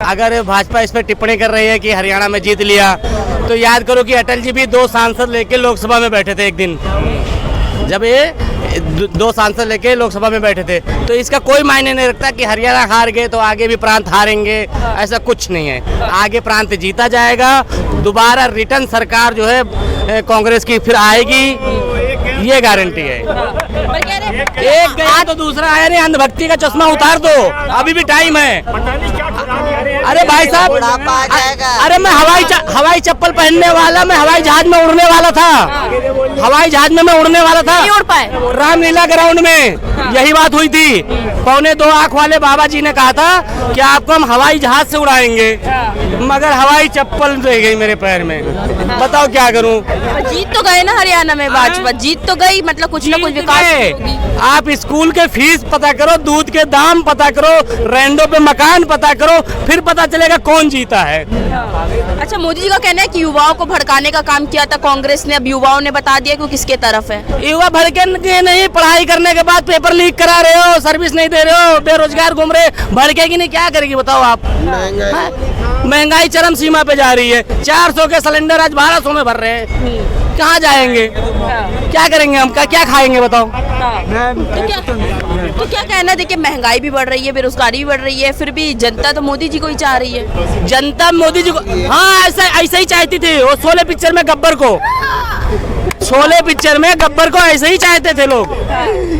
अगर भाजपा इस पर टिप्पणी कर रही है कि हरियाणा में जीत लिया, तो याद करो कि अटल जी भी 2 सांसद लेके लोकसभा में बैठे थे एक दिन, जब ये 2 सांसद लेके लोकसभा में बैठे थे। तो इसका कोई मायने नहीं रखता कि हरियाणा हार गए तो आगे भी प्रांत हारेंगे, ऐसा कुछ नहीं है। आगे प्रांत जीता जाएगा, दोबारा रिटर्न सरकार जो है कांग्रेस की फिर आएगी, ये गारंटी है। एक गया तो दूसरा आया नहीं, अंधभक्ति का चश्मा उतार दो, अभी भी टाइम है। अरे भाई साहब, अरे मैं हवाई चप्पल पहनने वाला, मैं हवाई जहाज में उड़ने वाला था, हवाई जहाज में मैं उड़ने वाला था, नहीं उड़ पाए। रामलीला ग्राउंड में यही बात हुई थी। 2.25 आँख वाले बाबा जी ने कहा था कि आपको हम हवाई जहाज से उड़ाएंगे, मगर हवाई चप्पल रह गई मेरे पैर में। बताओ क्या करूं। जीत तो गए ना हरियाणा में भाजपा, जीत तो गई, मतलब कुछ ना कुछ विकास होगी। आप स्कूल के फीस पता करो, दूध के दाम पता करो, रेंडो पे मकान पता करो, फिर पता चलेगा कौन जीता है। अच्छा, मोदी जी का कहना है कि युवाओं को भड़काने का काम किया था कांग्रेस ने, अब युवाओं ने बता दिया कि वो किसके तरफ है। युवा भड़के नहीं, पढ़ाई करने के बाद पेपर लीक करा रहे हो, सर्विस नहीं दे रहे हो, बेरोजगार घूम रहे, भड़केगी नहीं, क्या करेगी बताओ आप। महंगाई चरम सीमा पे जा रही है, 400 के सिलेंडर आज 1200 में भर रहे हैं, कहाँ जाएंगे, क्या करेंगे हम, क्या खाएंगे बताओ। तो क्या कहना, देखिए महंगाई भी बढ़ रही है, बेरोजगारी भी बढ़ रही है, फिर भी जनता तो मोदी जी को ही चाह रही है। जनता मोदी जी को, हाँ ऐसा ही चाहती थी। वो शोले पिक्चर में गब्बर को, शोले पिक्चर में गब्बर को ऐसे ही चाहते थे लोग।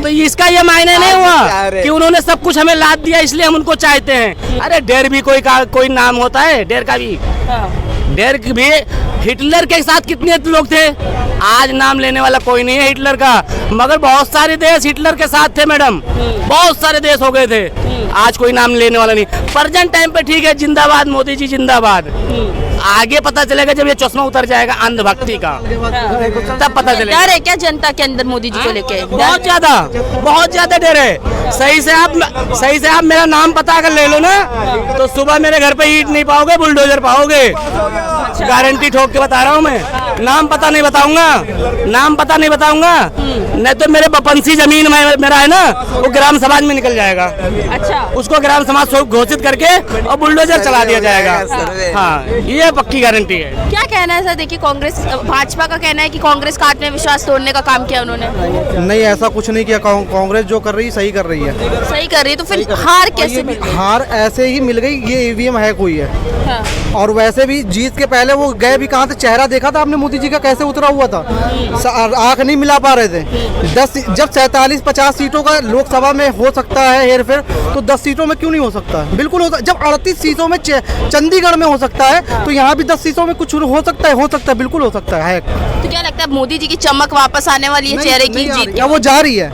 तो इसका ये मायने नहीं हुआ कि उन्होंने सब कुछ हमें लाद दिया इसलिए हम उनको चाहते हैं। अरे डेर भी कोई नाम होता है, डेर का भी, डेर भी हिटलर के साथ कितने लोग थे, आज नाम लेने वाला कोई नहीं है हिटलर का, मगर बहुत सारे देश हिटलर के साथ थे मैडम, बहुत सारे देश हो गए थे, आज कोई नाम लेने वाला नहीं। प्रेजेंट टाइम पे ठीक है, जिंदाबाद मोदी जी जिंदाबाद। आगे पता चलेगा जब ये चश्मा उतर जाएगा अंधभक्ति का, तब पता चलेगा। डर है क्या जनता के अंदर मोदी जी को लेके? बहुत ज्यादा डर है। सही से आप मेरा नाम पता कर ले लो ना, तो सुबह मेरे घर पे ईंट नहीं पाओगे, बुलडोजर पाओगे, गारंटी ठोक के बता रहा हूँ मैं। नाम पता नहीं बताऊंगा, नहीं तो मेरे बपंसी जमीन में मेरा है ना, वो ग्राम समाज में निकल जाएगा। अच्छा, उसको ग्राम समाज घोषित करके और बुलडोजर चला दिया जाएगा। हाँ, ये पक्की गारंटी है। क्या कहना है सर? देखिए कांग्रेस, भाजपा का कहना है कि कांग्रेस का आत्मविश्वास तोड़ने का काम किया उन्होंने। नहीं, ऐसा कुछ नहीं किया। कांग्रेस जो कर रही है सही कर रही है। सही कर रही है, तो फिर हार कैसे मिल गई? हार ऐसे ही मिल गई, ये ईवीएम है कोई है। हाँ। और वैसे भी जीत के पहले वो गए भी कहाँ थे, चेहरा देखा था आपने मोदी जी का कैसे उतरा हुआ था, आंख नहीं मिला पा रहे थे। जब 47-50 सीटों का लोकसभा में हो सकता है हेर फेर, तो 10 सीटों में क्यों नहीं हो सकता है? बिल्कुल हो सकता। जब 38 सीटों में चंडीगढ़ में हो सकता है, तो यहाँ भी 10 सीटों में कुछ हो सकता है, बिल्कुल हो सकता है। तो क्या लगता है मोदी जी की चमक वापस आने वाली है चेहरे की जीत की? वो जा रही है।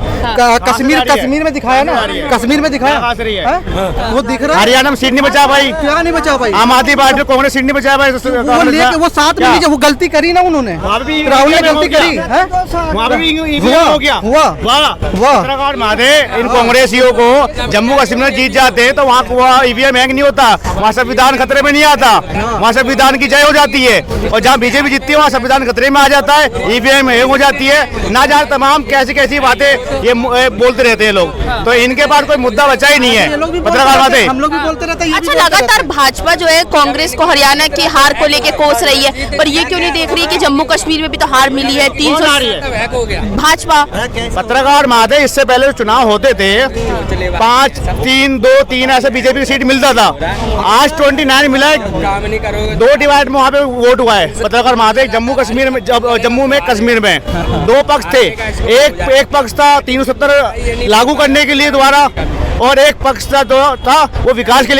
कश्मीर में दिखाया ना, कश्मीर में दिखाया, वो दिख रहा है। हरियाणा में सीट नहीं बचा भाई, क्या नहीं बचा भाई? आम आदमी पार्टी कांग्रेस सीट नहीं बचा भाई। वो साथ में वो गलती करी ना उन्होंने, राहुल ने गलती करी है, पत्रकार माधे इन कांग्रेसियों को जम्मू कश्मीर में जीत जाते हैं तो वहाँ ईवीएम हैंग नहीं होता, वहाँ संविधान खतरे में नहीं आता, वहाँ संविधान की जय हो जाती है। और जहाँ बीजेपी जीतती है वहाँ संविधान खतरे में आ जाता है, ईवीएम हैंग हो जाती है। ना जाने तमाम कैसी बातें ये बोलते रहते हैं लोग, तो इनके पास कोई मुद्दा बचा ही नहीं है। पत्रकार माधे, हम लोग भी बोलते रहते हैं। अच्छा, लगातार भाजपा जो है कांग्रेस को हरियाणा की हार को लेके कोस रही है, पर ये क्यों नहीं देख रही कि जम्मू कश्मीर में भी तो हार मिली है? 300 भाजपा। पत्रकार माधे, इससे पहले चुनाव होते थे 5, 3, 2, 3 ऐसे बीजेपी की सीट मिलता था, आज 29 मिला है, 2 डिवाइड में वहाँ पे वोट हुआ है। पत्रकार माधे, जम्मू में कश्मीर में 2 पक्ष थे, एक पक्ष था 370 लागू करने के लिए दोबारा, और एक पक्ष था वो विकास के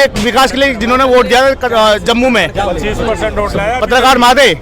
लिए जिन्होंने वोट दिया जम्मू में 25% वोट लाया पत्रकार माधे।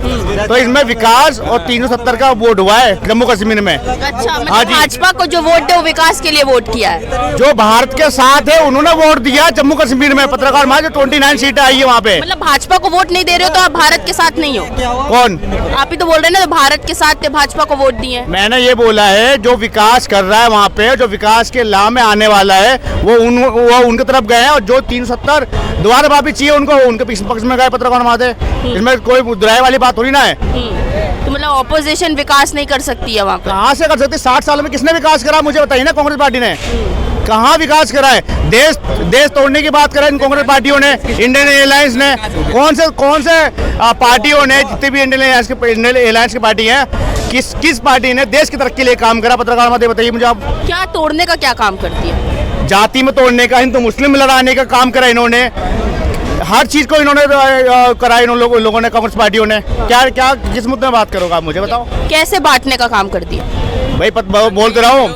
तो इसमें विकास और 370 का वोट हुआ है जम्मू कश्मीर में। अच्छा, मतलब भाजपा को जो वोट दे वो विकास के लिए वोट किया है, जो भारत के साथ है उन्होंने वोट दिया जम्मू कश्मीर में। पत्रकार माधे, 29 सीटें आई है वहाँ पे। मतलब भाजपा को वोट नहीं दे रहे हो तो आप भारत के साथ नहीं हो? कौन? आप ही तो बोल रहे हैं ना, तो भारत के साथ थे, भाजपा को वोट दिए। मैंने ये बोला है जो विकास कर रहा है वहाँ पे, जो विकास के लाभ में आने वाला है वो उनकी तरफ गए हैं, और जो 370 दोबारा वापिस चाहिए उनको उनके पक्ष में गए पत्रकार माधे। इसमें कोई मुद्राए वाली बात थोड़ी ना है। तो मतलब ऑपोजिशन विकास नहीं कर सकती है वहाँ पे? कहाँ से कर सकती? 60 सालों में किसने विकास करा मुझे बताइए ना, कांग्रेस पार्टी ने। कहाँ विकास करा है? देश तोड़ने की बात करा इन कांग्रेस पार्टियों ने, इंडियन एयरलाइंस ने, कौन से पार्टियों ने, जितने भी इंडियन एयरलाइंस की पार्टी है, किस पार्टी ने देश की तरक्की के लिए काम करा? पत्रकार मत बताइए मुझे आप। क्या तोड़ने का क्या काम करती है? जाति में तोड़ने का, हिंदू मुस्लिम में लड़ाने का काम करा इन्होंने। हर चीज को इन्होंने करा इन लोगों ने, कांग्रेस पार्टियों ने। क्या किस मुद्दे में बात करोगे आप मुझे बताओ? कैसे बांटने का काम करती है? भाई बोलते रहो,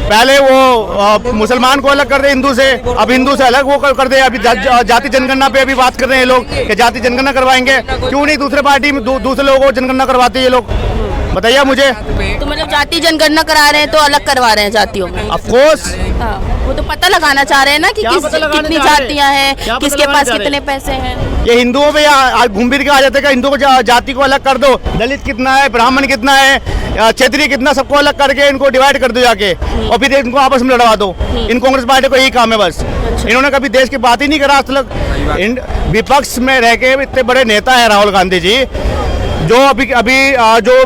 पहले वो मुसलमान को अलग कर दे हिंदू से, अब हिंदू से अलग वो कर दे। अभी जाति जनगणना पे अभी बात कर रहे हैं लोग कि जाति जनगणना करवाएंगे। क्यों नहीं दूसरे पार्टी में दूसरे लोगों को जनगणना करवाते हैं ये लोग? बताइए मुझे। तो मतलब जाति जनगणना करा रहे हैं तो अलग करवा रहे हैं जातियों में? Of course. हाँ, वो तो पता लगाना चाह रहे हैं ना कि कितनी जातियां हैं, किसके पास कितने पैसे हैं। ये हिंदुओं पे घूम फिर के आ जाते हैं, हिंदुओं को जाति को अलग कर दो, दलित कितना है, ब्राह्मण कितना है, क्षेत्रीय कितना, सबको अलग करके इनको डिवाइड कर दो जाके, और फिर इनको आपस में लड़वा दो। इन कांग्रेस पार्टी को यही काम है बस। इन्होंने कभी देश की बात ही नहीं करा आज तक। विपक्ष में रह के इतने बड़े नेता है राहुल गांधी जी, जो अभी जो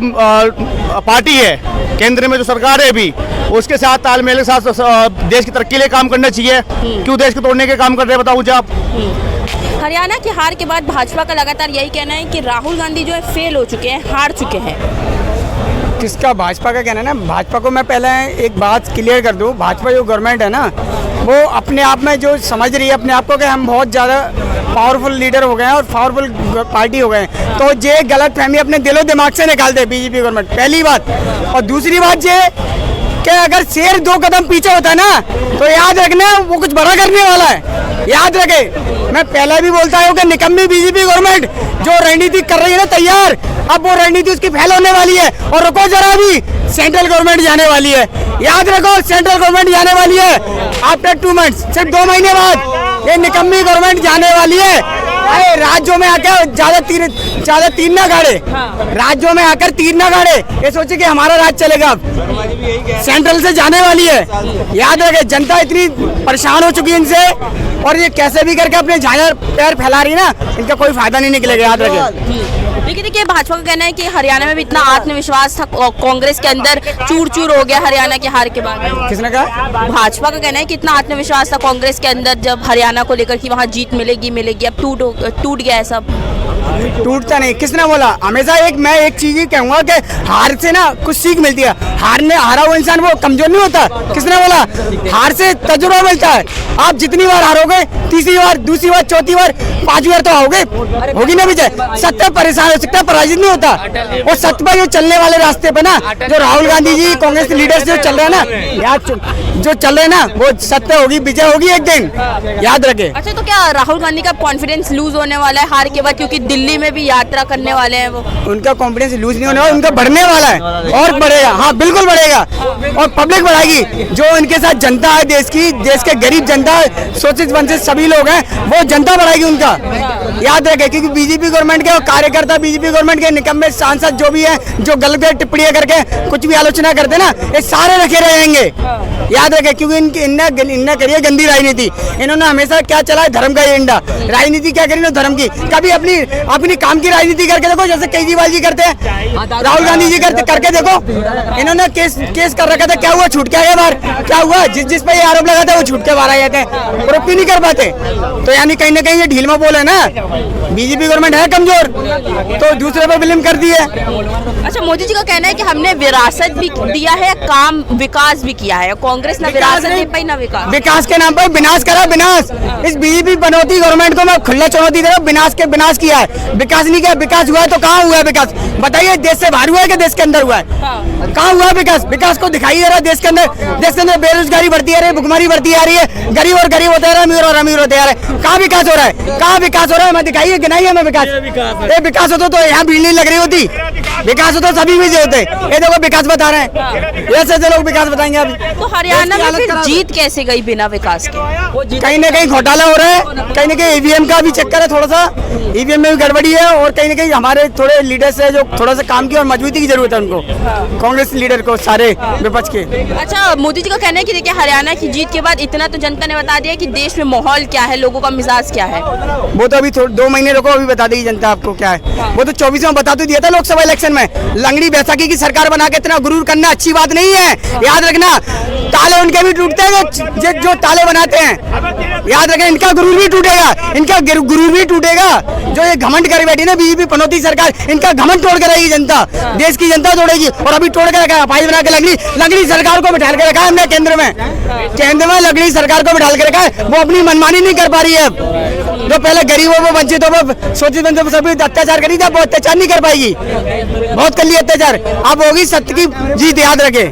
पार्टी है केंद्र में, जो सरकार है अभी, उसके साथ तालमेल के साथ देश की तरक्की के लिए काम करना चाहिए। क्यों देश को तोड़ने के काम कर रहे हैं बताओ मुझे आप? हरियाणा की हार के बाद भाजपा का लगातार यही कहना है कि राहुल गांधी जो है फेल हो चुके हैं, हार चुके हैं। किसका? भाजपा का कहना है ना। भाजपा को मैं पहले एक बात क्लियर कर दूं, भाजपा जो गवर्नमेंट है ना, वो अपने आप में जो समझ रही है अपने आप को कि हम बहुत ज़्यादा पावरफुल लीडर हो गए हैं और पावरफुल पार्टी हो गए हैं, तो ये गलत फहमी अपने दिलो दिमाग से निकाल दे बीजेपी गवर्नमेंट, पहली बात। और दूसरी बात ये कि अगर शेर 2 कदम पीछे होता है ना, तो याद रखना वो कुछ बड़ा करने वाला है, याद रखे। मैं पहले भी बोलता हूँ कि निकम्मी बीजेपी गवर्नमेंट जो रणनीति कर रही है ना तैयार, अब वो रणनीति उसकी फेल होने वाली है। और रुको जरा, भी सेंट्रल गवर्नमेंट जाने वाली है, याद रखो, सेंट्रल गवर्नमेंट जाने वाली है आफ्टर 2 मंथ्स, सिर्फ 2 महीने बाद ये निकम्मी गवर्नमेंट जाने वाली है। अरे राज्यों में आकर ज्यादा तीर ना गाड़े, राज्यों में आकर तीर ना गाड़े, ये सोचे कि हमारा राज चलेगा। अब सेंट्रल से जाने वाली है, याद रखे। जनता इतनी परेशान हो चुकी है इनसे, और ये कैसे भी करके अपने झांझा पैर फैला रही है ना, इनका कोई फायदा नहीं निकलेगा, याद रखे। लेकिन देखिए, भाजपा का कहना है कि हरियाणा में भी इतना आत्मविश्वास था कांग्रेस के अंदर, चूर चूर हो गया हरियाणा की हार के बाद। किसने कहा? भाजपा का कहना है कि इतना आत्मविश्वास था कांग्रेस के अंदर जब हरियाणा को लेकर कि वहाँ जीत मिलेगी, अब टूट गया है सब। टूटता नहीं, किसने बोला? हमेशा मैं एक चीज ही कहूंगा कि हार से ना कुछ सीख मिलती है। हारा हुआ इंसान वो कमजोर नहीं होता। किसने बोला? हार से तजुर्बा मिलता है। आप जितनी बार हारोगे, तीसरी बार, दूसरी बार, चौथी बार, 5वीं बार तो आओगे, होगी ना विजय। सत्य परेशान हो सकता है, पराजित नहीं होता। और सत्य पर जो चलने वाले रास्ते पे ना, जो राहुल गांधी जी कांग्रेस लीडर्स जो चल रहे हैं ना, जो चल रहे हैं ना, वो सत्य होगी, विजय होगी एक दिन, याद रखे। अच्छा, तो क्या राहुल गांधी का कॉन्फिडेंस लूज होने वाला है हार के बाद, क्योंकि दिल्ली में भी यात्रा करने वाले हैं वो? उनका कॉन्फिडेंस लूज नहीं होने वाला, उनका बढ़ने वाला है और बढ़ेगा। हाँ बिल्कुल बढ़ेगा, और पब्लिक बढ़ाएगी। जो इनके साथ जनता है देश की, देश के गरीब जनता, शोषित वंचित सभी लोग हैं, वो जनता बढ़ाएगी उनका, याद रखे। क्योंकि बीजेपी गवर्नमेंट के कार्यकर्ता, बीजेपी गवर्नमेंट के निकम्मे सांसद जो भी हैं, जो गलत टिप्पणियां करके कुछ भी आलोचना करते ना, ये सारे रखे रहेंगे, याद रखे। क्योंकि इनने करी है गंदी राजनीति। इन्होंने हमेशा क्या चला है? धर्म का एजेंडा। राजनीति क्या करी ना धर्म की। कभी अपनी काम की राजनीति करके देखो, जैसे केजरीवाल जी करते हैं, राहुल गांधी जी करके देखो। इन्होंने केस कर रखा था, क्या हुआ? छूट के आ गए बाहर। क्या हुआ? जिस पे ये आरोप लगा था वो छूट के बाहर आ जाते हैं, प्रूफ भी नहीं कर पाते। तो यानी कहीं ना कहीं ये ढील में बोले ना, बीजेपी गवर्नमेंट है कमजोर, तो दूसरे पे ब्लेम कर दी है। अच्छा, मोदी जी का कहना है कि हमने विरासत भी दिया है, काम विकास भी किया है। कांग्रेस ना विरासत दे पाई ना विकास। विकास के नाम पर विनाश करा, विनाश। इस बीजेपी बनौती गवर्नमेंट को मैं खुला चुनौती दे रहा हूँ, विनाश किया है, विकास नहीं किया। विकास हुआ है तो कहाँ हुआ है विकास? बताइए, देश से बाहर हुआ है कि देश के अंदर हुआ है? कहाँ हुआ है विकास? विकास को दिखाई दे रहा है देश के अंदर बेरोजगारी बढ़ती आ रही है, भुखमरी बढ़ती आ रही है, गरीब और गरीब होते रहे, अमीर और अमीर होते आ रहे। कहाँ विकास हो रहा है? कहाँ विकास हो रहा है? मैं दिखाइए, गिनाइए हमें विकास। ये विकास होता तो यहाँ भीड़ नहीं लग रही होती, विकास होता सभी विजय होते। ये देखो विकास बता रहे हैं, ऐसे लोग विकास बताएंगे अभी। तो हरियाणा में फिर जीत कैसे गई बिना विकास के? कहीं ना कहीं घोटाला हो रहा है, कहीं ना कहीं ईवीएम का भी चक्कर है, थोड़ा सा ईवीएम में भी गड़बड़ी है, और कहीं ना कहीं हमारे थोड़े लीडर्स है जो थोड़ा सा काम की और मजबूती की जरूरत है उनको, कांग्रेस लीडर को, सारे विपक्ष के। अच्छा, मोदी जी का कहना है कि देखिए, हरियाणा की जीत के बाद इतना तो जनता ने बता दिया कि देश में माहौल क्या है, लोगों का मिजाज क्या है। वो तो अभी 2 महीने रुको, अभी बता देगी जनता आपको क्या है। वो तो 24 में बता तो दिया था लोकसभा इलेक्शन में। लंगड़ी बैसाखी की सरकार बना के इतना गुरूर करना अच्छी बात नहीं है, याद रखना। ताले उनके भी टूटते हैं जो ताले बनाते हैं। याद रखें, इनका गुरूर भी टूटेगा, इनका गुरूर भी टूटेगा। जो ये घमंड कर बैठी ना बीजेपी पनौती सरकार, इनका घमंड तोड़ के रहेगी जनता, देश की जनता तोड़ेगी। और अभी तोड़ के रखा है, अपाई बना के लंगड़ी सरकार को बिठा के रखा है हमने केंद्र में लंगड़ी सरकार को बिठा के रखा है। वो अपनी मनमानी नहीं कर पा रही है। जो पहले गरीबों पर, वंचितों पर, शोषित बंधुओं पर सभी अत्याचार करी था, वो अत्याचार नहीं कर पाएगी। बहुत कर लिया अत्याचार, अब होगी सत्य की जीत, याद रखे।